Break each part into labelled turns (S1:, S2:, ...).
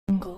S1: నాకు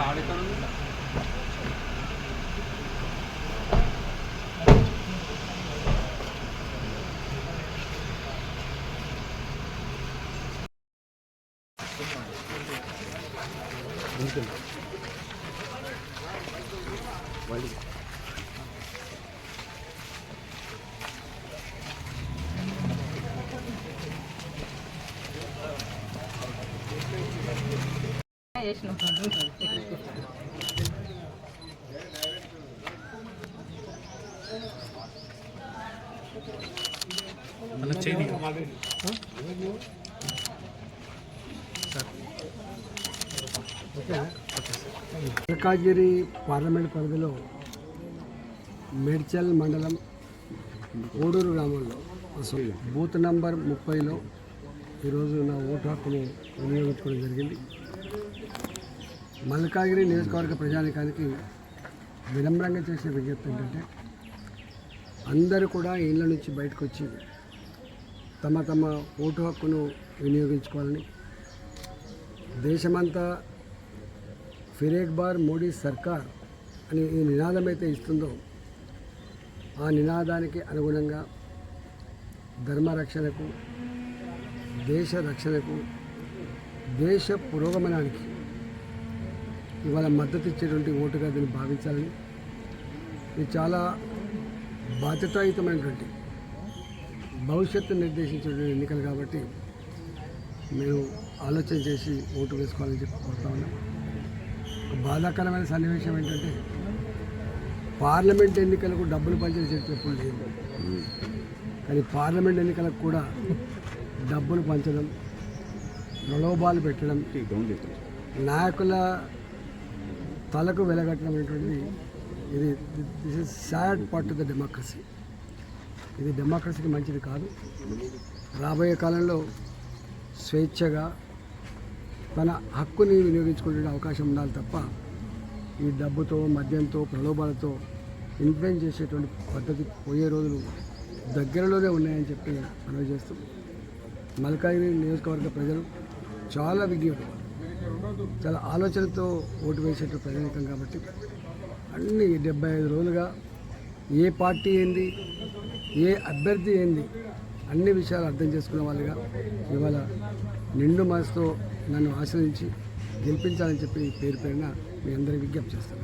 S1: ఆడితో
S2: మల్కాజ్గిరి పార్లమెంట్ పరిధిలో మేడ్చల్ మండలం ఓడూరు గ్రామంలో బూత్ నంబర్ 30లో ఈరోజు నా ఓటు హక్కును వినియోగించుకోవడం జరిగింది. మల్కాజ్గిరి నియోజకవర్గ ప్రజానికానికి వినమ్రంగా చేసే విజ్ఞప్తి ఏంటంటే అందరూ కూడా ఇళ్ళ నుంచి బయటకు వచ్చి తమ తమ ఓటు హక్కును వినియోగించుకోవాలని, దేశమంతా ఫిర్ ఏక్ బార్ మోడీ సర్కార్ అని ఈ నినాదం అయితే ఇస్తుందో ఆ నినాదానికి అనుగుణంగా ధర్మ రక్షణకు, దేశ రక్షణకు, దేశ పురోగమనానికి ఇవాళ మద్దతు ఇచ్చేటువంటి ఓటుగా దీన్ని భావించాలని, ఇది చాలా బాధ్యతాయుతమైనటువంటి భవిష్యత్తు నిర్దేశించేటువంటి ఎన్నికలు కాబట్టి మేము ఆలోచన చేసి ఓటు వేసుకోవాలని చెప్పి కోరుతా ఉన్నాం. ఒక బాధాకరమైన సన్నివేశం ఏంటంటే పార్లమెంట్ ఎన్నికలకు డబ్బులు పంచే చర్చ ఎప్పుడు లేదు, కానీ పార్లమెంట్ ఎన్నికలకు కూడా డబ్బులు పంచడం, ప్రలోభాలు పెట్టడం, నాయకుల తలకు వెలగట్టడం అనేటువంటిది ఇది this is sad part of the democracy. ఇది డెమోక్రసీకి మంచిది కాదు. రాబోయే కాలంలో స్వేచ్ఛగా తన హక్కుని వినియోగించుకునే అవకాశం ఉండాలి తప్ప ఈ డబ్బుతో, మద్యంతో, ప్రలోభాలతో ఇన్ఫ్లుయెన్స్ చేసేటువంటి పద్ధతి పోయే రోజులు దగ్గరలోనే ఉన్నాయని చెప్పి మనవి చేస్తూ, మల్కాజ్గిరి నియోజకవర్గ ప్రజలు చాలా విజ్ఞులు, చాలా ఆలోచనతో ఓటు వేసేటువంటి ప్రజానికం కాబట్టి అన్ని 75 రోజులుగా ఏ పార్టీ ఏంది, ఏ అభ్యర్థి ఏంది అన్ని విషయాలు అర్థం చేసుకున్న వాళ్ళుగా ఇవాళ నిండు మనసుతో నన్ను ఆశ్రయించి గెలిపించాలని చెప్పి పేరు పేరున మీ అందరికీ విజ్ఞప్తి చేస్తాను.